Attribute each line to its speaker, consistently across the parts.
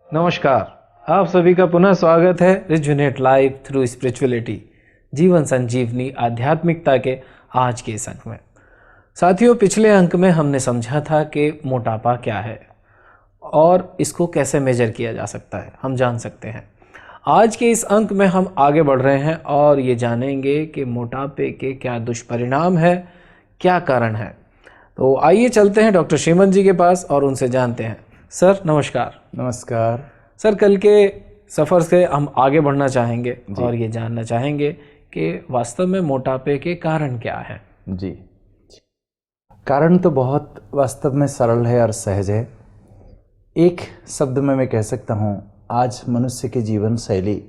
Speaker 1: नमस्कार। आप सभी का पुनः स्वागत है रिजुनेट लाइफ थ्रू स्पिरिचुअलिटी, जीवन संजीवनी आध्यात्मिकता के आज के इस अंक में। साथियों, पिछले अंक में हमने समझा था कि मोटापा क्या है और इसको कैसे मेजर किया जा सकता है, हम जान सकते हैं। आज के इस अंक में हम आगे बढ़ रहे हैं और ये जानेंगे कि मोटापे के क्या दुष्परिणाम है, क्या कारण है। तो आइए चलते हैं डॉक्टर श्रीमन जी के पास और उनसे जानते हैं। सर नमस्कार।
Speaker 2: नमस्कार
Speaker 1: सर, कल के सफ़र से हम आगे बढ़ना चाहेंगे और ये जानना चाहेंगे कि वास्तव में मोटापे के कारण क्या हैं।
Speaker 2: जी, कारण तो बहुत वास्तव में सरल है और सहज है। एक शब्द में मैं कह सकता हूँ, आज मनुष्य के जीवन शैली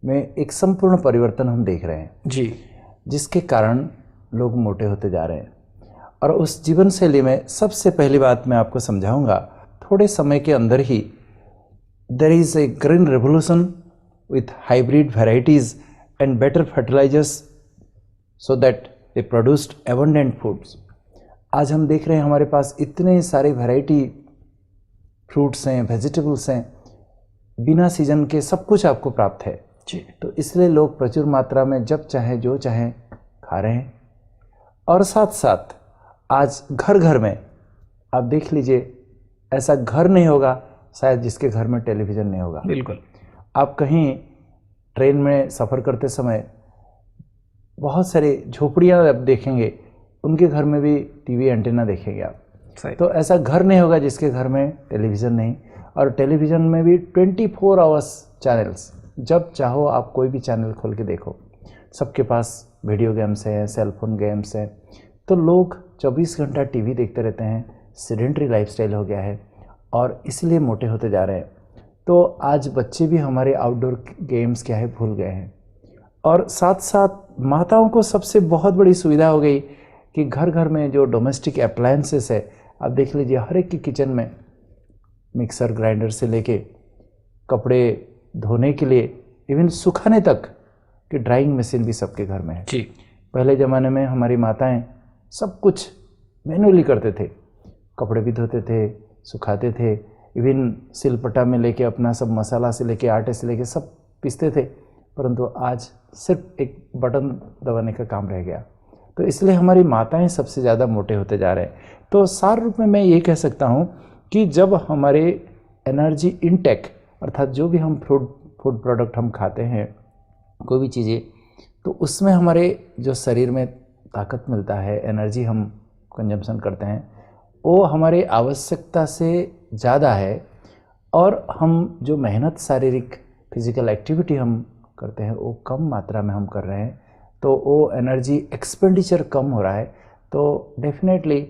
Speaker 2: में एक संपूर्ण परिवर्तन हम देख रहे हैं
Speaker 1: जी,
Speaker 2: जिसके कारण लोग मोटे होते जा रहे हैं। और उस जीवन शैली में सबसे पहली बात मैं आपको समझाऊंगा, थोड़े समय के अंदर ही there is a green revolution with hybrid varieties and better fertilizers so that they produced abundant foods। आज हम देख रहे हैं हमारे पास इतने सारे वैरायटी फ्रूट्स हैं, वेजिटेबल्स हैं, बिना सीजन के सब कुछ आपको प्राप्त है
Speaker 1: जी।
Speaker 2: तो इसलिए लोग प्रचुर मात्रा में जब चाहे जो चाहे खा रहे हैं। और साथ साथ आज घर घर में आप देख लीजिए, ऐसा घर नहीं होगा शायद जिसके घर में टेलीविज़न नहीं होगा।
Speaker 1: बिल्कुल।
Speaker 2: आप कहीं ट्रेन में सफ़र करते समय बहुत सारी झोपड़ियाँ आप देखेंगे, उनके घर में भी टीवी एंटीना देखेंगे आप।
Speaker 1: सही।
Speaker 2: तो ऐसा घर नहीं होगा जिसके घर में टेलीविज़न नहीं। और टेलीविज़न में भी 24 आवर्स चैनल्स, जब चाहो आप कोई भी चैनल खोल के देखो। सबके पास वीडियो गेम्स हैं, सेलफोन गेम्स हैं, तो लोग 24 घंटा टीवी देखते रहते हैं। सेडेंटरी लाइफस्टाइल हो गया है और इसलिए मोटे होते जा रहे हैं। तो आज बच्चे भी हमारे आउटडोर गेम्स क्या है भूल गए हैं। और साथ साथ माताओं को सबसे बहुत बड़ी सुविधा हो गई कि घर घर में जो डोमेस्टिक अप्लायंसेस है, आप देख लीजिए हर एक के किचन में मिक्सर ग्राइंडर से लेके कपड़े धोने के लिए इवन सुखाने तक कि ड्राइंग मशीन भी सबके घर में है
Speaker 1: जी।
Speaker 2: पहले ज़माने में हमारी माताएं सब कुछ मैनुअली करते थे, कपड़े भी धोते थे, सुखाते थे, इवन सिलपट्टा में लेके अपना सब मसाला से लेके आटे से लेके सब पीसते थे। परंतु आज सिर्फ एक बटन दबाने का काम रह गया। तो इसलिए हमारी माताएं सबसे ज़्यादा मोटे होते जा रहे हैं। तो सार रूप में मैं ये कह सकता हूँ कि जब हमारे एनर्जी इनटेक अर्थात जो भी हम फूड प्रोडक्ट हम खाते हैं, कोई भी चीज़ें, तो उसमें हमारे जो शरीर में ताकत मिलता है, एनर्जी हम कंजम्पशन करते हैं, वो हमारे आवश्यकता से ज़्यादा है। और हम जो मेहनत, शारीरिक फिजिकल एक्टिविटी हम करते हैं वो कम मात्रा में हम कर रहे हैं, तो वो एनर्जी एक्सपेंडिचर कम हो रहा है। तो डेफिनेटली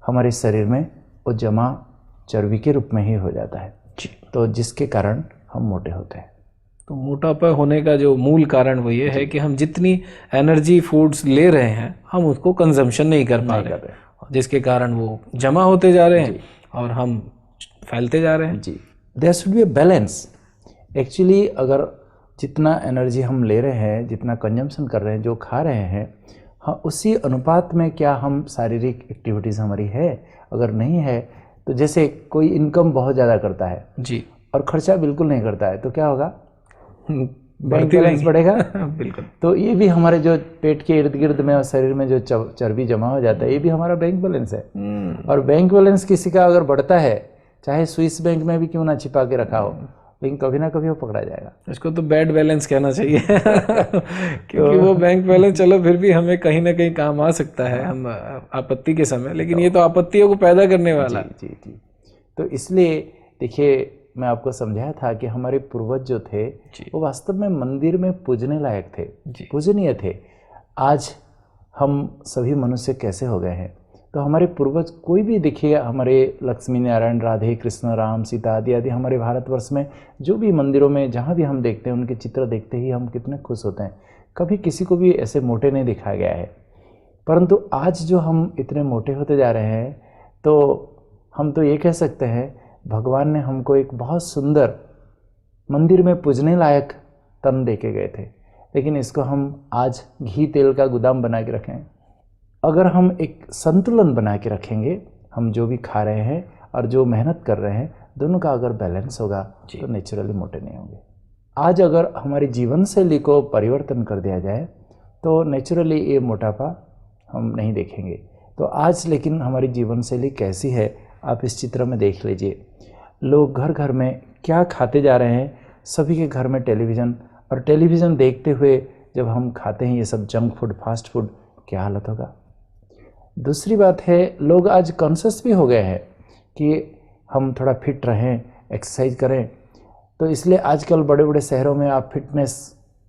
Speaker 2: हमारे शरीर में वो जमा चर्बी के रूप में ही हो जाता है
Speaker 1: जी।
Speaker 2: तो जिसके कारण हम मोटे होते हैं।
Speaker 1: तो मोटापा होने का जो मूल कारण वो ये है कि हम जितनी एनर्जी फूड्स ले रहे हैं हम उसको कंजम्पशन नहीं कर पा रहे हैं, जिसके कारण वो जमा होते जा रहे हैं और हम फैलते जा रहे हैं।
Speaker 2: जी, there should be a balance. Actually अगर जितना एनर्जी हम ले रहे हैं, जितना कंजम्पशन कर रहे हैं, जो खा रहे हैं, हाँ, उसी अनुपात में क्या हम शारीरिक एक्टिविटीज़ हमारी है। अगर नहीं है तो जैसे कोई इनकम बहुत ज़्यादा करता है
Speaker 1: जी
Speaker 2: और खर्चा बिल्कुल नहीं करता है, तो क्या होगा? बैंक
Speaker 1: बढ़ती
Speaker 2: बैलेंस बढ़ेगा।
Speaker 1: बिल्कुल।
Speaker 2: तो ये भी हमारे जो पेट के इर्द गिर्द में और शरीर में जो चर्बी जमा हो जाता है, ये भी हमारा बैंक बैलेंस है। और बैंक बैलेंस किसी का अगर बढ़ता है, चाहे स्विस बैंक में भी क्यों ना छिपा के रखा हो, लेकिन कभी ना कभी वो पकड़ा जाएगा।
Speaker 1: इसको तो बैड बैलेंस कहना चाहिए क्योंकि वो बैंक बैलेंस चलो फिर भी हमें कहीं ना कहीं काम आ सकता है हम आपत्ति के समय, लेकिन ये तो आपत्तियों को पैदा करने वाला।
Speaker 2: जी जी जी। तो इसलिए देखिए, मैं आपको समझाया था कि हमारे पूर्वज जो थे वो वास्तव में मंदिर में पूजने लायक थे, पूजनीय थे। आज हम सभी मनुष्य कैसे हो गए हैं? तो हमारे पूर्वज कोई भी देखिए, हमारे लक्ष्मी नारायण, राधे कृष्ण, राम, सीता आदि आदि हमारे भारतवर्ष में जो भी मंदिरों में जहाँ भी हम देखते हैं, उनके चित्र देखते ही हम कितने खुश होते हैं। कभी किसी को भी ऐसे मोटे नहीं दिखाया गया है। परंतु आज जो हम इतने मोटे होते जा रहे हैं, तो हम तो ये कह सकते हैं भगवान ने हमको एक बहुत सुंदर मंदिर में पूजने लायक तन दे के गए थे, लेकिन इसको हम आज घी तेल का गोदाम बना के रखें। अगर हम एक संतुलन बना के रखेंगे, हम जो भी खा रहे हैं और जो मेहनत कर रहे हैं दोनों का अगर बैलेंस होगा तो नेचुरली मोटे नहीं होंगे। आज अगर हमारी जीवन शैली को परिवर्तन कर दिया जाए तो नेचुरली ये मोटापा हम नहीं देखेंगे। तो आज लेकिन हमारी जीवन शैली कैसी है आप इस चित्र में देख लीजिए। लोग घर घर में क्या खाते जा रहे हैं, सभी के घर में टेलीविज़न, और टेलीविज़न देखते हुए जब हम खाते हैं ये सब जंक फूड, फास्ट फूड, क्या हालत होगा। दूसरी बात है, लोग आज कॉन्शियस भी हो गए हैं कि हम थोड़ा फिट रहें, एक्सरसाइज करें, तो इसलिए आजकल बड़े बड़े शहरों में आप फिटनेस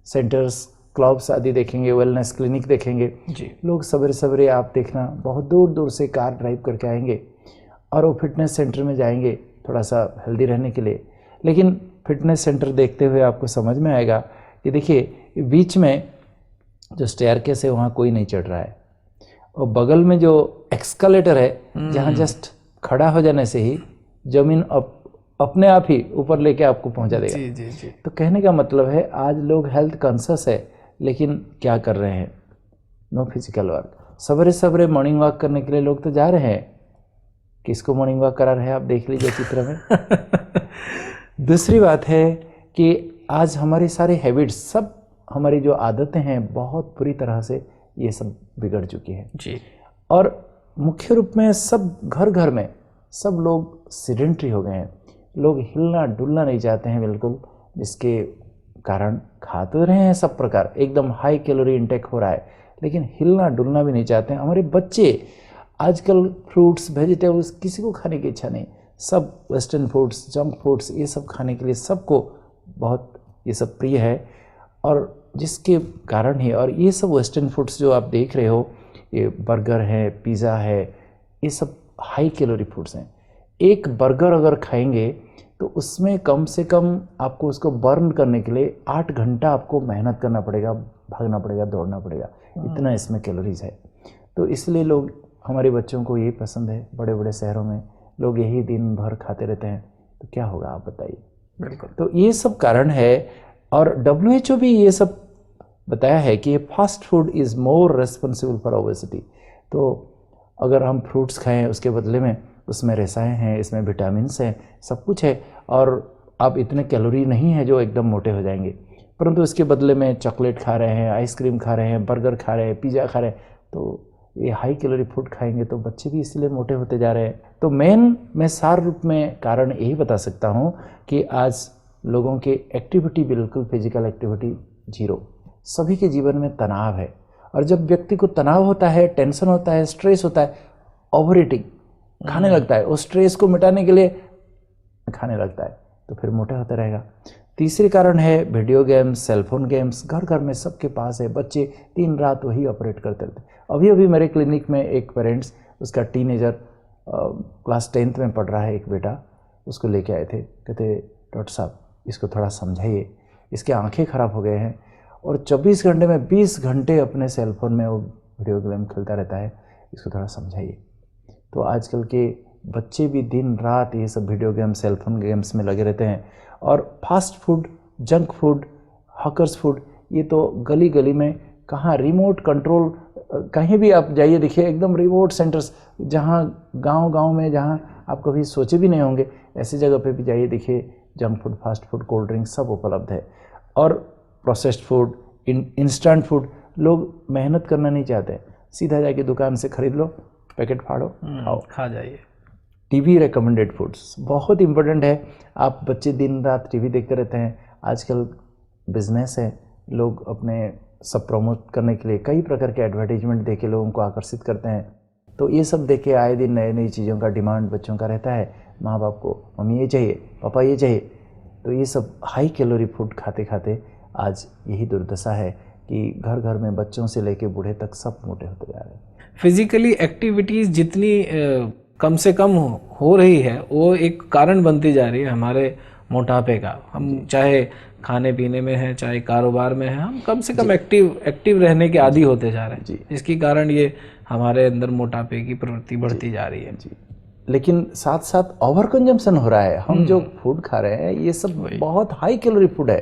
Speaker 2: सेंटर्स, क्लब्स आदि देखेंगे, वेलनेस क्लिनिक देखेंगे जी। लोग सवेरे सवेरे आप देखना बहुत दूर दूर से कार ड्राइव करके आएंगे और वो फिटनेस सेंटर में जाएंगे थोड़ा सा हेल्दी रहने के लिए। लेकिन फिटनेस सेंटर देखते हुए आपको समझ में आएगा कि देखिए बीच में जो स्टेयरकेस है वहाँ कोई नहीं चढ़ रहा है, और बगल में जो एक्सकलेटर है जहाँ जस्ट खड़ा हो जाने से ही जमीन अपने आप ही ऊपर लेके आपको पहुँचा देगा।
Speaker 1: जी जी जी।
Speaker 2: तो कहने का मतलब है आज लोग हेल्थ कॉन्शियस है, लेकिन क्या कर रहे हैं, नो फिजिकल वर्क। सवेरे सवेरे मॉर्निंग वॉक करने के लिए लोग तो जा रहे हैं, किसको मॉर्निंग वॉक करा रहे हैं आप देख लीजिए चित्र में। दूसरी बात है कि आज हमारी सारी हैबिट्स, सब हमारी जो आदतें हैं बहुत बुरी तरह से ये सब बिगड़ चुकी है
Speaker 1: जी।
Speaker 2: और मुख्य रूप में सब घर घर में सब लोग सीडेंट्री हो गए हैं। लोग हिलना डुलना नहीं चाहते हैं बिल्कुल, जिसके कारण खा तो रहे हैं सब प्रकार, एकदम हाई कैलोरी इंटेक हो रहा है, लेकिन हिलना डुलना भी नहीं चाहते हैं। हमारे बच्चे आजकल फ्रूट्स, वेजिटेबल्स किसी को खाने की इच्छा नहीं, सब वेस्टर्न फूड्स, जंक फूड्स, ये सब खाने के लिए सबको बहुत ये सब प्रिय है। और जिसके कारण ही, और ये सब वेस्टर्न फूड्स जो आप देख रहे हो, ये बर्गर है, पिज़्ज़ा है, ये सब हाई कैलोरी फूड्स हैं। एक बर्गर अगर खाएंगे तो उसमें कम से कम आपको उसको बर्न करने के लिए 8 घंटा आपको मेहनत करना पड़ेगा, भागना पड़ेगा, दौड़ना पड़ेगा, इतना इसमें कैलोरीज है। तो इसलिए लोग, हमारे बच्चों को यही पसंद है। बड़े बड़े शहरों में लोग यही दिन भर खाते रहते हैं, तो क्या होगा आप बताइए।
Speaker 1: बिल्कुल।
Speaker 2: तो ये सब कारण है, और WHO भी ये सब बताया है कि fast food is more responsible for obesity. तो अगर हम फ्रूट्स खाएं उसके बदले में उसमें रसायन हैं, इसमें विटामिन्स हैं, सब कुछ है, और आप इतने कैलोरी नहीं है जो एकदम मोटे हो जाएंगे, परंतु इसके बदले में चॉकलेट खा रहे हैं, आइसक्रीम खा रहे हैं, बर्गर खा रहे हैं, पिज़्ज़ा खा रहे हैं, तो ये हाई कैलोरी फूड खाएंगे तो बच्चे भी इसलिए मोटे होते जा रहे हैं। तो मैं सार रूप में कारण यही बता सकता हूँ कि आज लोगों की एक्टिविटी, बिल्कुल फिजिकल एक्टिविटी जीरो। सभी के जीवन में तनाव है, और जब व्यक्ति को तनाव होता है, टेंशन होता है, स्ट्रेस होता है, ओवर ईटिंग खाने लगता है, उस स्ट्रेस को मिटाने के लिए खाने लगता है, तो फिर मोटा होता रहेगा। तीसरी कारण है वीडियो गेम्स, सेलफोन गेम्स, घर घर में सबके पास है, बच्चे दिन रात वही ऑपरेट करते रहते। अभी मेरे क्लिनिक में एक पेरेंट्स, उसका टीनेजर क्लास 10th में पढ़ रहा है एक बेटा, उसको लेके आए थे, कहते डॉक्टर साहब इसको थोड़ा समझाइए, इसके आंखें ख़राब हो गए हैं और 24 घंटे में 20 घंटे अपने सेलफोन में वो वीडियो गेम खेलता रहता है, इसको थोड़ा समझाइए। तो आजकल के बच्चे भी दिन रात ये सब वीडियो गेम, सेलफोन गेम्स में लगे रहते हैं, और fast food, junk food, hawkers food, ये तो गली गली में, कहाँ रिमोट कंट्रोल, कहीं भी आप जाइए देखिए एकदम रिमोट सेंटर्स, जहाँ गांव में जहाँ आप कभी सोचे भी नहीं होंगे, ऐसी जगह पे भी जाइए देखिए junk food, fast food, cold drink सब उपलब्ध है। और प्रोसेस्ड फूड, इंस्टेंट फूड, लोग मेहनत करना नहीं चाहते, सीधा जाके दुकान से खरीद लो, पैकेट फाड़ो, खाओ,
Speaker 1: खा जाइए।
Speaker 2: टीवी रिकमेंडेड फूड्स बहुत इंपॉर्टेंट है। आप बच्चे दिन रात टीवी देखते रहते हैं, आजकल बिजनेस है, लोग अपने सब प्रमोट करने के लिए कई प्रकार के एडवर्टाइजमेंट देके लोगों को आकर्षित करते हैं। तो ये सब देखे आए दिन नई नई चीज़ों का डिमांड बच्चों का रहता है, माँ बाप को मम्मी ये चाहिए, पापा ये चाहिए। तो ये सब हाई कैलोरी फूड खाते खाते आज यही दुर्दशा है कि घर घर में बच्चों से लेके बूढ़े तक सब मोटे होते जा रहे हैं।
Speaker 1: फिजिकली एक्टिविटीज़ जितनी कम से कम हो रही है, वो एक कारण बनती जा रही है हमारे मोटापे का। हम चाहे खाने पीने में है, चाहे कारोबार में है, हम कम से कम एक्टिव रहने के आदी होते जा रहे हैं, जिसके कारण ये हमारे अंदर मोटापे की प्रवृत्ति बढ़ती जा रही है।
Speaker 2: लेकिन साथ साथ ओवर कंजम्पशन हो रहा है। हम जो फूड खा रहे हैं ये सब बहुत हाई कैलोरी फूड है।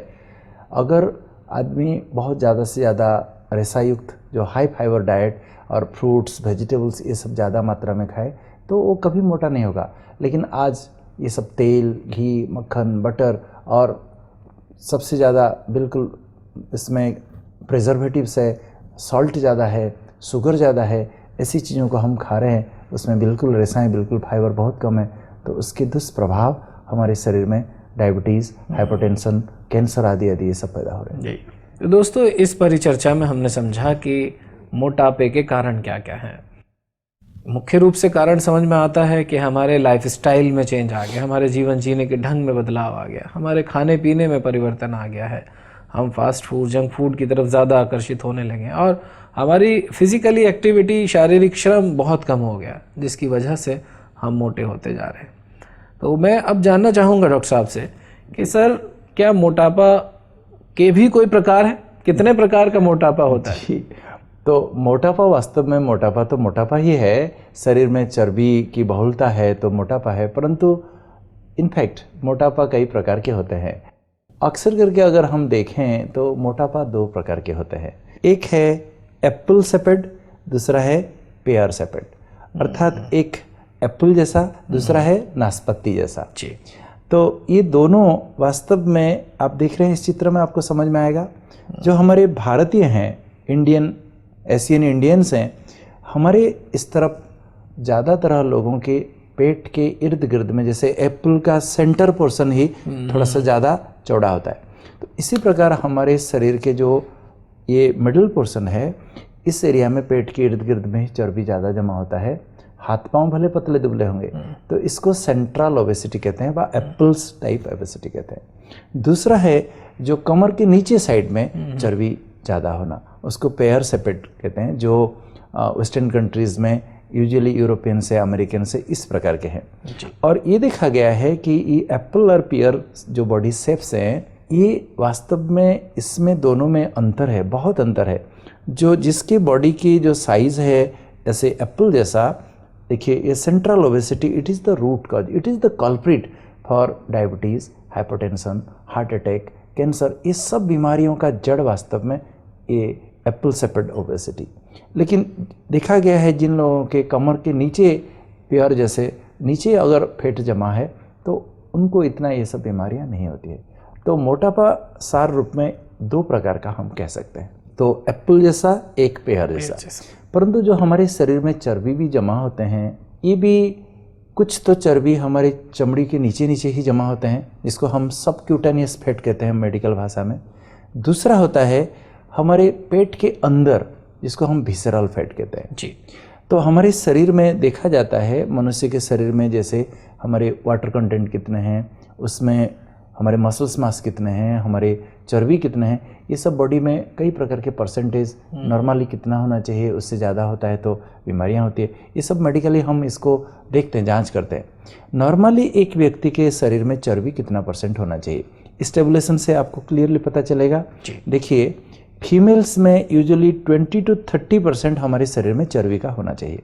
Speaker 2: अगर आदमी बहुत ज़्यादा से ज़्यादा रेसायुक्त जो हाई फाइबर डाइट और फ्रूट्स, वेजिटेबल्स ये सब ज़्यादा मात्रा में खाए तो वो कभी मोटा नहीं होगा। लेकिन आज ये सब तेल, घी, मक्खन, बटर और सबसे ज़्यादा बिल्कुल इसमें प्रिजर्वेटिव्स है, सॉल्ट ज़्यादा है, शुगर ज़्यादा है, ऐसी चीज़ों को हम खा रहे हैं, उसमें बिल्कुल रेसाएं, बिल्कुल फाइबर बहुत कम है, तो उसके दुष्प्रभाव हमारे शरीर में डायबिटीज़, हाइपरटेंशन, कैंसर आदि आदि ये सब पैदा हो रहे हैं।
Speaker 1: जी, तो दोस्तों इस परिचर्चा में हमने समझा कि मोटापे के कारण क्या क्या हैं। मुख्य रूप से कारण समझ में आता है कि हमारे लाइफस्टाइल में चेंज आ गया, हमारे जीवन जीने के ढंग में बदलाव आ गया, हमारे खाने पीने में परिवर्तन आ गया है, हम फास्ट फूड, जंक फूड की तरफ ज़्यादा आकर्षित होने लगे और हमारी फिजिकली एक्टिविटी, शारीरिक श्रम बहुत कम हो गया, जिसकी वजह से हम मोटे होते जा रहे हैं। तो मैं अब जानना चाहूँगा डॉक्टर साहब से कि सर क्या मोटापा के भी कोई प्रकार है? कितने प्रकार का मोटापा होता है?
Speaker 2: जी, तो मोटापा वास्तव में मोटापा तो मोटापा ही है, शरीर में चर्बी की बहुलता है तो मोटापा है, परंतु इनफैक्ट मोटापा कई प्रकार के होते हैं। अक्सर करके अगर हम देखें तो मोटापा दो प्रकार के होते हैं, एक है एप्पल सेपेड, दूसरा है पेयर सेपेड, अर्थात एक एप्पल जैसा, दूसरा है नाशपाती जैसा।
Speaker 1: जी,
Speaker 2: तो ये दोनों वास्तव में आप देख रहे हैं इस चित्र में, आपको समझ में आएगा। जो हमारे भारतीय हैं, इंडियन एशियन इंडियंस हैं, हमारे इस तरफ ज़्यादातर लोगों के पेट के इर्द गिर्द में जैसे एप्पल का सेंटर पोर्शन ही थोड़ा सा ज़्यादा चौड़ा होता है, तो इसी प्रकार हमारे शरीर के जो ये मिडिल पोर्शन है, इस एरिया में पेट के इर्द गिर्द में ही चर्बी ज़्यादा जमा होता है। हाथ पांव भले पतले दुबले होंगे तो इसको सेंट्रल ओबेसिटी कहते हैं, व एप्पल्स टाइप ओबेसिटी कहते हैं। दूसरा है जो कमर के नीचे साइड में चर्बी ज़्यादा होना, उसको पेयर सेपेड कहते हैं, जो वेस्टर्न कंट्रीज़ में यूजुअली यूरोपियन से, अमेरिकन से इस प्रकार के हैं। और ये देखा गया है कि ये एप्पल और पेयर जो बॉडी शेप्स हैं, ये वास्तव में इसमें दोनों में अंतर है, बहुत अंतर है। जो जिसकी बॉडी की जो साइज़ है जैसे एप्पल जैसा, देखिए ये central obesity, it is the root cause, it is the culprit for diabetes, hypertension, heart attack, cancer, ये सब बीमारियों का जड़ वास्तव में ये एप्पल सेपेड ओबेसिटी। लेकिन देखा गया है जिन लोगों के कमर के नीचे पेयर जैसे नीचे अगर फैट जमा है तो उनको इतना ये सब बीमारियां नहीं होती है। तो मोटापा सार रूप में दो प्रकार का हम कह सकते हैं, तो एप्पल जैसा, एक पेयर जैसा। परंतु जो हमारे शरीर में चर्बी भी जमा होते हैं, ये भी कुछ तो चर्बी हमारे चमड़ी के नीचे नीचे ही जमा होते हैं, जिसको हम सबक्यूटेनियस फैट कहते हैं मेडिकल भाषा में। दूसरा होता है हमारे पेट के अंदर, जिसको हम विसरल फैट कहते हैं।
Speaker 1: जी,
Speaker 2: तो हमारे शरीर में देखा जाता है, मनुष्य के शरीर में जैसे हमारे वाटर कंटेंट कितने हैं, उसमें हमारे मसल्स मास कितने हैं, हमारे चर्बी कितने हैं, ये सब बॉडी में कई प्रकार के परसेंटेज, नॉर्मली कितना होना चाहिए, उससे ज़्यादा होता है तो बीमारियां होती है। ये सब मेडिकली हम इसको देखते हैं, जांच करते हैं। नॉर्मली एक व्यक्ति के शरीर में चर्बी कितना % होना चाहिए, इस टेबुलेशन से आपको क्लियरली पता चलेगा। देखिए फीमेल्स में यूजुअली 20 to 30% हमारे शरीर में चर्बी का होना चाहिए।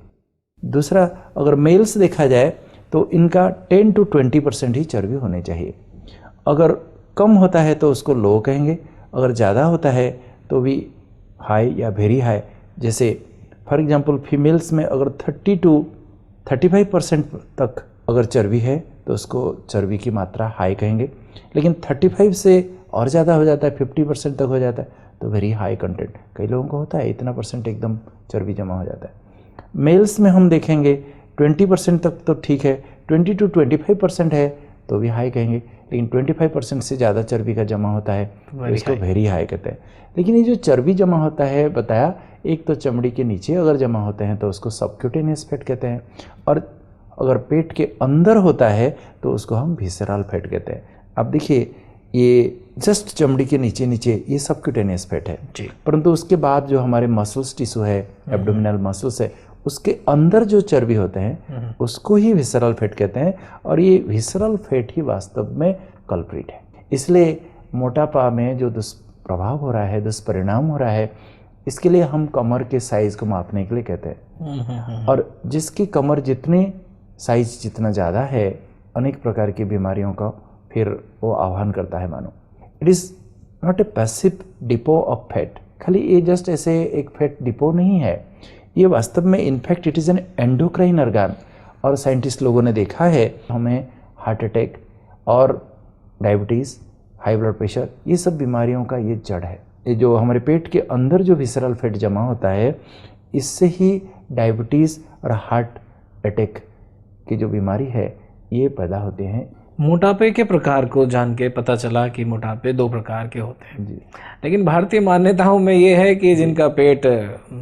Speaker 2: दूसरा अगर मेल्स देखा जाए तो इनका 10 to 20% ही चर्बी होनी चाहिए। अगर कम होता है तो उसको लो कहेंगे, अगर ज़्यादा होता है तो भी हाई या वेरी हाई। जैसे फॉर एग्जांपल फीमेल्स में अगर 30 to 35% तक अगर चर्बी है तो उसको चर्बी की मात्रा हाई कहेंगे, लेकिन 35 से और ज़्यादा हो जाता है, 50% तक हो जाता है तो वेरी हाई कंटेंट। कई लोगों को होता है इतना % एकदम चर्बी जमा हो जाता है। मेल्स में हम देखेंगे 20% तक तो ठीक है, 20 to 25% है तो भी हाई कहेंगे, लेकिन 25% से ज़्यादा चर्बी का जमा होता है तो इसको वेरी हाई कहते हैं। लेकिन ये जो चर्बी जमा होता है बताया, एक तो चमड़ी के नीचे अगर जमा होते हैं तो उसको सबक्यूटेनियस फैट कहते हैं, और अगर पेट के अंदर होता है तो उसको हम विसरल फैट कहते हैं। अब देखिए ये जस्ट चमड़ी के नीचे नीचे ये सबक्यूटेनियस फैट है, परंतु उसके बाद जो हमारे मसल्स टिश्यू है, एब्डोमिनल मसल्स है, उसके अंदर जो चर्बी होते हैं उसको ही विसरल फैट कहते हैं, और ये विसरल फैट ही वास्तव में कल्प्रिट है। इसलिए मोटापा में जो दुष्प्रभाव हो रहा है, दुष्परिणाम हो रहा है, इसके लिए हम कमर के साइज़ को मापने के लिए कहते हैं। और जिसकी कमर जितनी साइज जितना ज़्यादा है, अनेक प्रकार की बीमारियों का फिर वो आह्वान करता है मानो। It is not a passive depot of fat, खाली ये जस्ट ऐसे एक फैट डिपो नहीं है, ये वास्तव में in fact it is an endocrine organ. और साइंटिस्ट लोगों ने देखा है हमें हार्ट अटैक और डायबिटीज़, हाई ब्लड प्रेशर, ये सब बीमारियों का ये जड़ है। ये जो हमारे पेट के अंदर जो विसरल फैट जमा होता है, इससे ही डायबिटीज़ और हार्ट अटैक की जो बीमारी है ये पैदा होते हैं।
Speaker 1: मोटापे के प्रकार को जान के पता चला कि मोटापे 2 प्रकार के होते हैं
Speaker 2: जी
Speaker 1: लेकिन भारतीय मान्यताओं में ये है कि जिनका पेट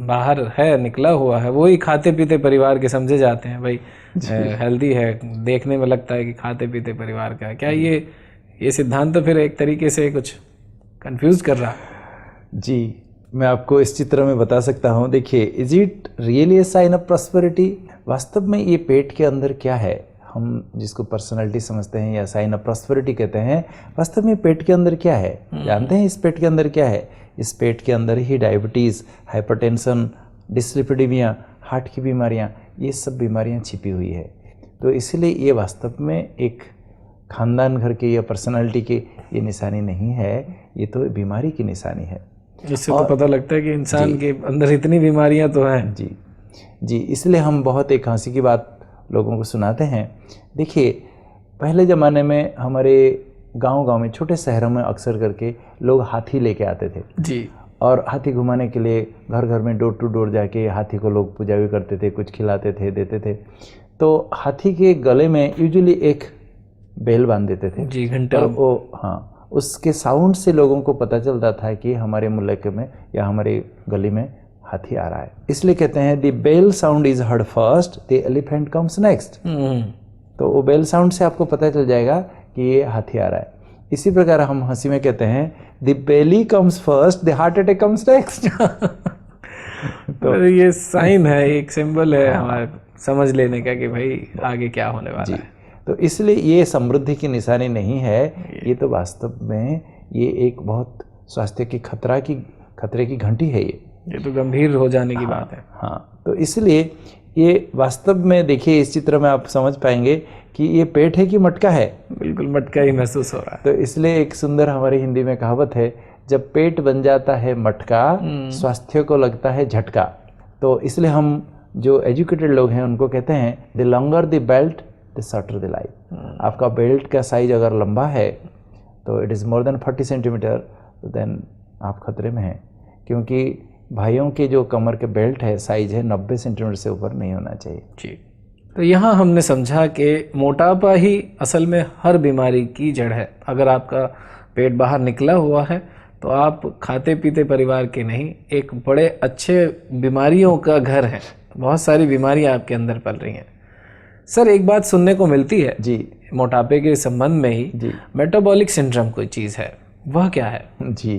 Speaker 1: बाहर है, निकला हुआ है, वही खाते पीते परिवार के समझे जाते हैं। भाई हेल्दी है, देखने में लगता है कि खाते पीते परिवार का है। क्या ये सिद्धांत तो फिर एक तरीके से कुछ कंफ्यूज कर रहा है?
Speaker 2: जी, मैं आपको इस चित्र में बता सकता हूँ। देखिए, is it really a sign of prosperity? वास्तव में ये पेट के अंदर क्या है, हम जिसको पर्सनालिटी समझते हैं या साइन ऑफ प्रॉस्पेरिटी कहते हैं, वास्तव में पेट के अंदर क्या है? जानते हैं इस पेट के अंदर क्या है? इस पेट के अंदर ही डायबिटीज़, हाइपरटेंशन, डिस्लिपिडीमिया, हार्ट की बीमारियां, ये सब बीमारियां छिपी हुई है। तो इसलिए ये वास्तव में एक खानदान घर के या पर्सनालिटी की ये निशानी नहीं है, ये तो बीमारी की निशानी है।
Speaker 1: इससे तो पता लगता है कि इंसान के अंदर इतनी बीमारियां तो हैं।
Speaker 2: जी जी, इसलिए हम बहुत एक हंसी की बात लोगों को सुनाते हैं। देखिए, पहले ज़माने में हमारे गांव-गांव में, छोटे शहरों में अक्सर करके लोग हाथी लेके आते थे
Speaker 1: जी,
Speaker 2: और हाथी घुमाने के लिए घर घर में डोर टू डोर जाके हाथी को लोग पूजा भी करते थे, कुछ खिलाते थे, देते थे। तो हाथी के गले में यूजुअली एक बेल बांध देते थे
Speaker 1: जी, घंटा।
Speaker 2: और वो, हाँ, उसके साउंड से लोगों को पता चलता था कि हमारे मुल्क में या हमारे गली में हाथी आ रहा है। इसलिए कहते हैं the bell sound is heard first, the elephant comes next. तो वो बेल साउंड से आपको पता चल जाएगा कि ये हाथी आ रहा है। इसी प्रकार हम हंसी में कहते हैं the belly comes first, the heart attack comes next.
Speaker 1: तो ये साइन है, एक सिंबल है हमारे समझ लेने का कि भाई आगे क्या होने वाला है।
Speaker 2: तो इसलिए ये समृद्धि की निशानी नहीं है, ये तो वास्तव में ये एक बहुत स्वास्थ्य की खतरे की घंटी है। ये
Speaker 1: तो गंभीर हो जाने की बात है।
Speaker 2: हाँ, तो इसलिए ये वास्तव में देखिए, इस चित्र में आप समझ पाएंगे कि ये पेट है कि मटका है।
Speaker 1: बिल्कुल मटका ही महसूस हो रहा है।
Speaker 2: तो इसलिए एक सुंदर हमारी हिंदी में कहावत है, जब पेट बन जाता है मटका, स्वास्थ्य को लगता है झटका। तो इसलिए हम जो एजुकेटेड लोग हैं उनको कहते हैं the longer the belt the shorter the life. आपका बेल्ट का साइज अगर लंबा है तो it is more than 40 centimetre, then आप खतरे में हैं, क्योंकि भाइयों के जो कमर के बेल्ट है साइज है 90 सेंटीमीटर से ऊपर नहीं होना चाहिए।
Speaker 1: जी, तो यहाँ हमने समझा कि मोटापा ही असल में हर बीमारी की जड़ है। अगर आपका पेट बाहर निकला हुआ है तो आप खाते पीते परिवार के नहीं, एक बड़े अच्छे बीमारियों का घर है। बहुत सारी बीमारियां आपके अंदर पल रही हैं। सर, एक बात सुनने को मिलती है
Speaker 2: जी,
Speaker 1: मोटापे के संबंध में ही,
Speaker 2: जी,
Speaker 1: मेटाबॉलिक सिंड्रोम कोई चीज़ है, वह क्या है?
Speaker 2: जी,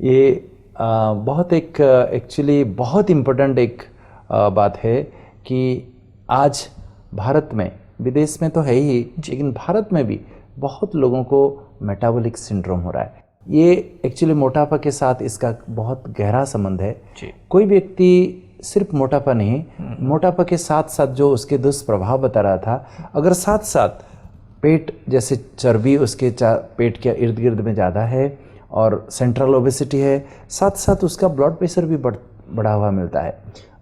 Speaker 2: ये बहुत एक एक्चुअली बहुत इम्पोर्टेंट एक बात है कि आज भारत में, विदेश में तो है ही, लेकिन भारत में भी बहुत लोगों को मेटाबॉलिक सिंड्रोम हो रहा है। ये एक्चुअली मोटापा के साथ इसका बहुत गहरा संबंध है। कोई व्यक्ति सिर्फ मोटापा नहीं, मोटापा के साथ साथ जो उसके दुष्प्रभाव बता रहा था, अगर साथ साथ पेट जैसे चर्बी उसके पेट के इर्द गिर्द में ज़्यादा है और सेंट्रल ओबेसिटी है, साथ साथ उसका ब्लड प्रेशर भी बढ़ा हुआ मिलता है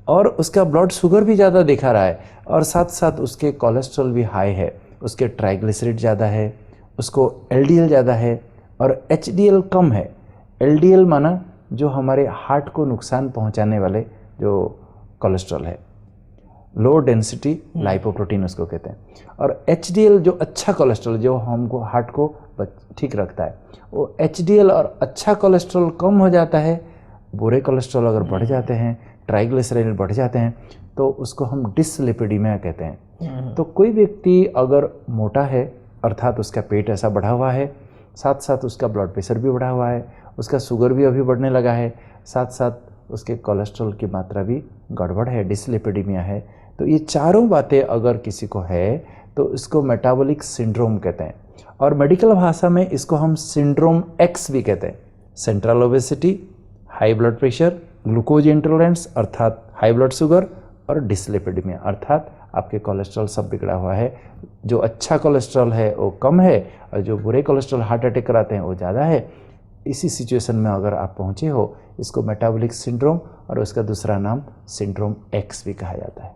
Speaker 2: और उसका ब्लड शुगर भी ज़्यादा दिखा रहा है और साथ साथ उसके कोलेस्ट्रॉल भी हाई है, उसके ट्राइग्लिसराइड ज़्यादा है, उसको एलडीएल ज़्यादा है और एचडीएल कम है। एलडीएल माना जो हमारे हार्ट को नुकसान पहुंचाने वाले जो कोलेस्ट्रॉल है, लो डेंसिटी लाइपोप्रोटीन उसको कहते हैं, और एचडीएल जो अच्छा कोलेस्ट्रॉल जो हमको हार्ट को ठीक रखता है, वो एचडीएल और अच्छा कोलेस्ट्रॉल कम हो जाता है। बुरे कोलेस्ट्रॉल अगर बढ़ जाते हैं, ट्राइग्लिसराइड बढ़ जाते हैं, तो उसको हम डिसलिपिडीमिया कहते हैं। तो कोई व्यक्ति अगर मोटा है, अर्थात उसका पेट ऐसा बढ़ा हुआ है, साथ साथ उसका ब्लड प्रेशर भी बढ़ा हुआ है, उसका शुगर भी अभी बढ़ने लगा है, साथ साथ उसके कोलेस्ट्रॉल की मात्रा भी गड़बड़ है, डिसलिपिडीमिया है, तो ये चारों बातें अगर किसी को है तो इसको मेटाबॉलिक सिंड्रोम कहते हैं। और मेडिकल भाषा में इसको हम सिंड्रोम एक्स भी कहते हैं। Central obesity, high blood pressure, glucose intolerance अर्थात हाई ब्लड शुगर, और डिसलिपिडीमिया अर्थात आपके कोलेस्ट्रॉल सब बिगड़ा हुआ है। जो अच्छा कोलेस्ट्रॉल है वो कम है और जो बुरे कोलेस्ट्रॉल हार्ट अटैक कराते हैं वो ज़्यादा है। इसी सिचुएशन में अगर आप पहुँचे हो, इसको मेटाबॉलिक सिंड्रोम और उसका दूसरा नाम सिंड्रोम एक्स भी कहा जाता है।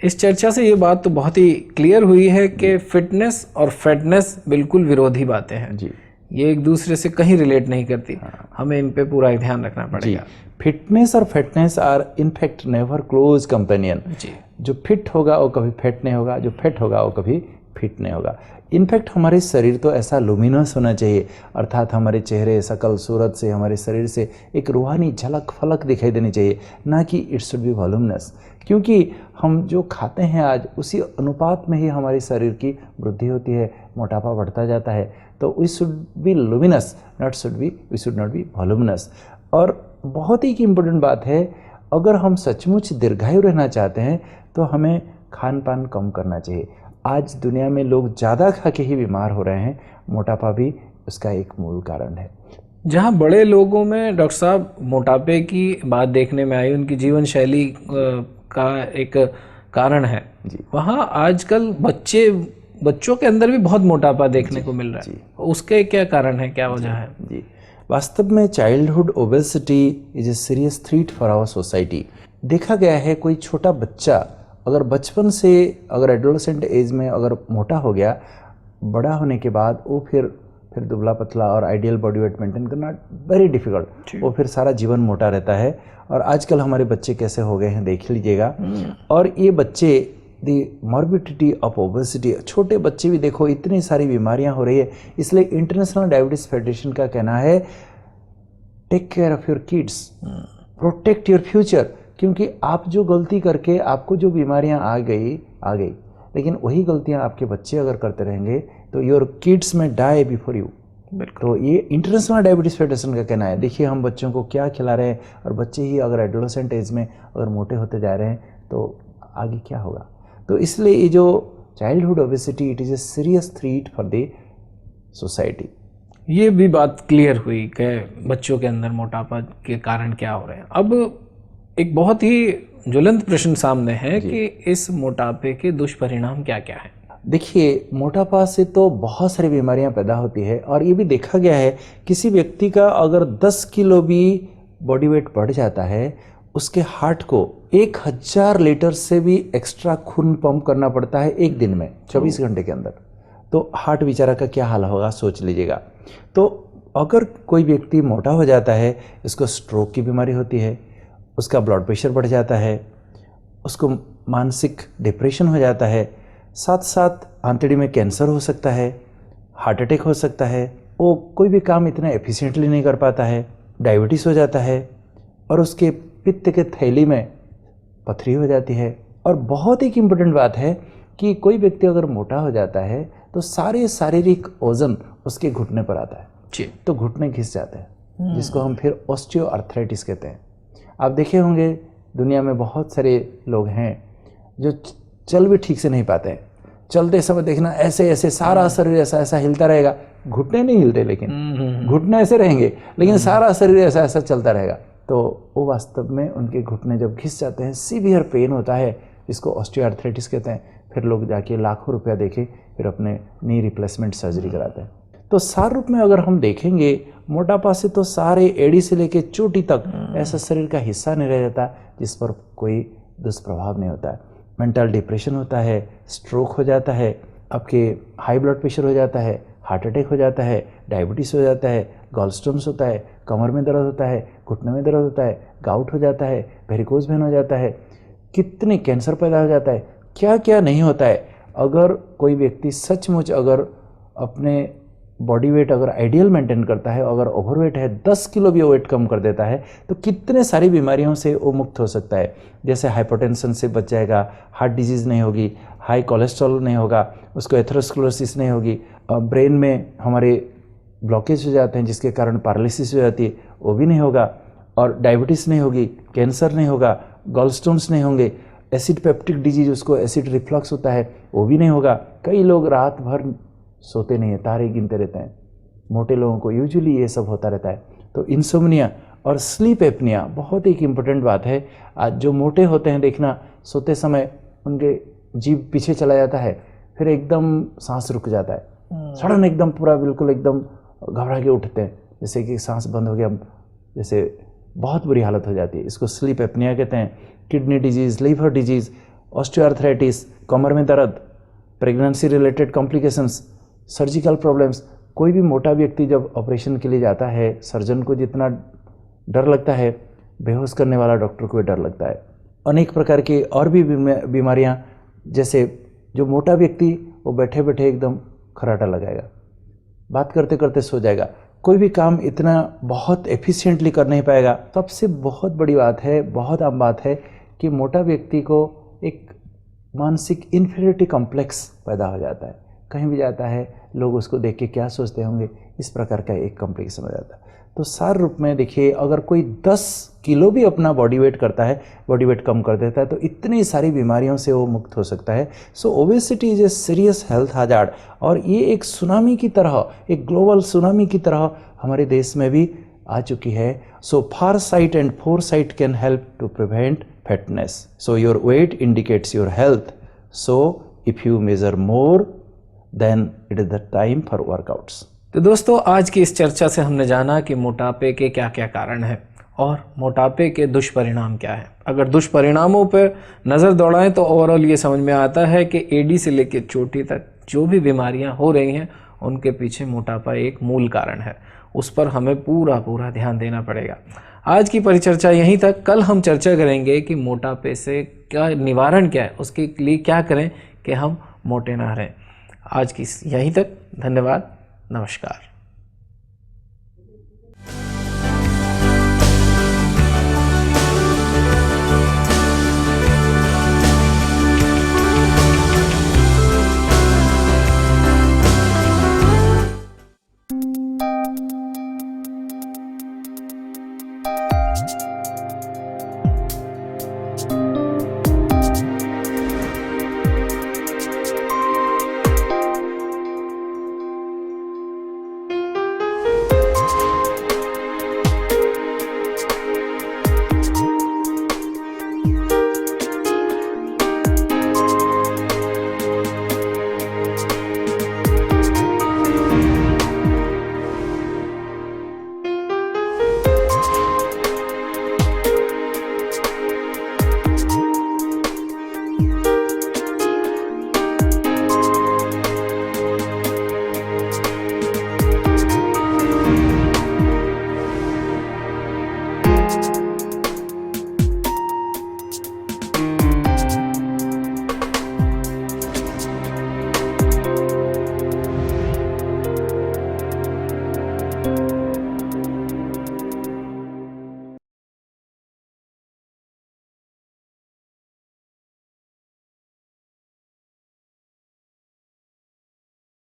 Speaker 1: इस चर्चा से ये बात तो बहुत ही क्लियर हुई है कि फिटनेस और फैटनेस बिल्कुल विरोधी बातें हैं
Speaker 2: जी।
Speaker 1: ये एक दूसरे से कहीं रिलेट नहीं करती। हमें इन पे पूरा ध्यान रखना
Speaker 2: जी,
Speaker 1: पड़ेगा।
Speaker 2: फिटनेस और fitness are in fact never close companion.
Speaker 1: जी।
Speaker 2: जो फिट होगा वो कभी फैट नहीं होगा, जो फैट होगा वो कभी फिट नहीं होगा। इनफैक्ट हमारे शरीर तो ऐसा लुमिनस होना चाहिए, अर्थात हमारे चेहरे, शकल, सूरत से, हमारे शरीर से एक रूहानी झलक फलक दिखाई देनी चाहिए, ना कि इट शुड बी वॉल्यूमिनस। क्योंकि हम जो खाते हैं आज उसी अनुपात में ही हमारे शरीर की वृद्धि होती है, मोटापा बढ़ता जाता है। तो we should be luminous, we should not be voluminous. और बहुत ही इम्पोर्टेंट बात है, अगर हम सचमुच दीर्घायु रहना चाहते हैं तो हमें खान पान कम करना चाहिए। आज दुनिया में लोग ज़्यादा खा के ही बीमार हो रहे हैं, मोटापा भी उसका एक मूल कारण है।
Speaker 1: जहाँ बड़े लोगों में डॉक्टर साहब मोटापे की बात देखने में आई, उनकी जीवन शैली का एक कारण है, वहाँ आजकल बच्चों के अंदर भी बहुत मोटापा देखने को मिल रहा है। उसके क्या कारण है, क्या वजह है?
Speaker 2: जी, वास्तव में childhood obesity is a serious threat for our society. देखा गया है कोई छोटा बच्चा अगर बचपन से अगर एडोलेसेंट एज में अगर मोटा हो गया, बड़ा होने के बाद वो फिर दुबला पतला और आइडियल बॉडी वेट मेंटेन करना वेरी डिफिकल्ट। वो फिर सारा जीवन मोटा रहता है। और आजकल हमारे बच्चे कैसे हो गए हैं देख लीजिएगा। और ये बच्चे दी मॉर्बिडिटी ऑफ ओबेसिटी, छोटे बच्चे भी देखो इतनी सारी बीमारियां हो रही है। इसलिए इंटरनेशनल डायबिटीज फेडरेशन का कहना है take care of your kids, protect your future. क्योंकि आप जो गलती करके आपको जो बीमारियां आ गई, लेकिन वही गलतियां आपके बच्चे अगर करते रहेंगे तो योर किड्स में डाई बिफोर यू। तो ये इंटरनेशनल डायबिटीज फेडरेशन का कहना है। देखिए हम बच्चों को क्या खिला रहे हैं, और बच्चे ही अगर एडोलेसेंट एज में अगर मोटे होते जा रहे हैं तो आगे क्या होगा। तो इसलिए ये जो childhood obesity it is a serious threat for the society.
Speaker 1: ये भी बात क्लियर हुई कि बच्चों के अंदर मोटापा के कारण क्या हो रहे हैं। अब एक बहुत ही ज्वलंत प्रश्न सामने है कि इस मोटापे के दुष्परिणाम क्या क्या हैं?
Speaker 2: देखिए, मोटापा से तो बहुत सारी बीमारियां पैदा होती है। और ये भी देखा गया है किसी व्यक्ति का अगर 10 किलो भी बॉडी वेट बढ़ जाता है, उसके हार्ट को 1000 लीटर से भी एक्स्ट्रा खून पंप करना पड़ता है एक दिन में, 24 घंटे के अंदर। तो हार्ट बेचारा का क्या हाल होगा सोच लीजिएगा। तो अगर कोई व्यक्ति मोटा हो जाता है, इसको स्ट्रोक की बीमारी होती है, उसका ब्लड प्रेशर बढ़ जाता है, उसको मानसिक डिप्रेशन हो जाता है, साथ साथ आंतड़ी में कैंसर हो सकता है, हार्ट अटैक हो सकता है, वो कोई भी काम इतना एफिशिएंटली नहीं कर पाता है, डायबिटीज़ हो जाता है, और उसके पित्त के थैली में पथरी हो जाती है। और बहुत एक इम्पोर्टेंट बात है कि कोई व्यक्ति अगर मोटा हो जाता है तो सारे शारीरिक वजन उसके घुटने पर आता है, तो घुटने घिस जाते हैं, जिसको हम फिर ऑस्टियोआर्थराइटिस कहते हैं। आप देखे होंगे दुनिया में बहुत सारे लोग हैं जो चल भी ठीक से नहीं पाते हैं। चलते समय देखना ऐसे ऐसे सारा शरीर ऐसा ऐसा हिलता रहेगा, घुटने नहीं हिलते, लेकिन घुटने ऐसे रहेंगे, लेकिन सारा शरीर ऐसा ऐसा चलता रहेगा। तो वो वास्तव में उनके घुटने जब घिस जाते हैं, सीवियर पेन होता है, जिसको ऑस्टियोआर्थराइटिस कहते हैं। फिर लोग जाके लाखों रुपया देके फिर अपने नी रिप्लेसमेंट सर्जरी कराते हैं। तो सार रूप में अगर हम देखेंगे, मोटापा से तो सारे एड़ी से लेके चोटी तक ऐसा शरीर का हिस्सा नहीं रह जाता जिस पर कोई दुष्प्रभाव नहीं होता है। मेंटल डिप्रेशन होता है, स्ट्रोक हो जाता है, आपके हाई ब्लड प्रेशर हो जाता है, हार्ट अटैक हो जाता है, डायबिटीज़ हो जाता है, गॉलस्टोन्स होता है, कमर में दर्द होता है, घुटने में दर्द होता है, गाउट हो जाता है, वेरिकोज वेन हो जाता है, कितने कैंसर पैदा हो जाता है, क्या क्या नहीं होता है। अगर कोई व्यक्ति सचमुच अगर अपने बॉडी वेट अगर आइडियल मेंटेन करता है, अगर ओवरवेट है, 10 किलो भी वेट कम कर देता है, तो कितने सारी बीमारियों से वो मुक्त हो सकता है। जैसे हाइपरटेंशन से बच जाएगा, हार्ट डिजीज़ नहीं होगी, हाई कोलेस्ट्रॉल नहीं होगा, उसको एथेरोस्क्लेरोसिस नहीं होगी, ब्रेन में हमारे ब्लॉकेज हो जाते हैं जिसके कारण पैरालिसिस हो जाती है, वो भी नहीं होगा, और डायबिटीज़ नहीं होगी, कैंसर नहीं होगा, गॉलस्टोन्स नहीं होंगे, एसिड पेप्टिक डिजीज उसको एसिड रिफ्लक्स होता है वो भी नहीं होगा। कई लोग रात भर सोते नहीं है, तारे गिनते रहते हैं। मोटे लोगों को यूजुअली ये सब होता रहता है। तो इंसोम्निया और स्लीप एपनिया बहुत एक इम्पोर्टेंट बात है। आज जो मोटे होते हैं देखना, सोते समय उनके जीभ पीछे चला जाता है, फिर एकदम सांस रुक जाता है, सडन एकदम पूरा बिल्कुल एकदम घबरा के उठते हैं, जैसे कि सांस बंद हो गया, जैसे बहुत बुरी हालत हो जाती है। इसको स्लीप एपनिया कहते हैं। Kidney disease, liver disease osteoarthritis, कमर में दर्द, pregnancy related complications, surgical problems. कोई भी मोटा व्यक्ति जब ऑपरेशन के लिए जाता है, सर्जन को जितना डर लगता है, बेहोश करने वाला डॉक्टर को भी डर लगता है। अनेक प्रकार की और भी बीमारियां, जैसे जो मोटा व्यक्ति वो बैठे बैठे एकदम खर्राटा लगाएगा, बात करते करते सो जाएगा, कोई भी काम इतना बहुत एफिशिएंटली कर नहीं पाएगा। सबसे बहुत बड़ी बात है, बहुत आम बात है कि मोटा व्यक्ति को एक मानसिक इन्फीरियरिटी कॉम्प्लेक्स पैदा हो जाता है। कहीं भी जाता है लोग उसको देख के क्या सोचते होंगे, इस प्रकार का एक कॉम्प्लेक्स हो जाता है। तो सार रूप में देखिए, अगर कोई 10 किलो भी अपना बॉडी वेट करता है, बॉडी वेट कम कर देता है, तो इतनी सारी बीमारियों से वो मुक्त हो सकता है। So obesity is a serious health hazard, और ये एक सुनामी की तरह, एक ग्लोबल सुनामी की तरह हमारे देश में भी आ चुकी है। So far sight and fore sight can help to prevent fatness. So your weight indicates your health. So if you measure more, then it is the time for workouts.
Speaker 1: तो दोस्तों, आज की इस चर्चा से हमने जाना कि मोटापे के क्या क्या कारण हैं और मोटापे के दुष्परिणाम क्या हैं। अगर दुष्परिणामों पर नज़र दौड़ाएं तो ओवरऑल ये समझ में आता है कि एडी से लेकर चोटी तक जो भी बीमारियां हो रही हैं, उनके पीछे मोटापा एक मूल कारण है। उस पर हमें पूरा ध्यान देना पड़ेगा। आज की परिचर्चा यहीं तक। कल हम चर्चा करेंगे कि मोटापे से क्या निवारण क्या है, उसके लिए क्या करें कि हम मोटे ना रहें। आज की यहीं तक। धन्यवाद। नमस्कार।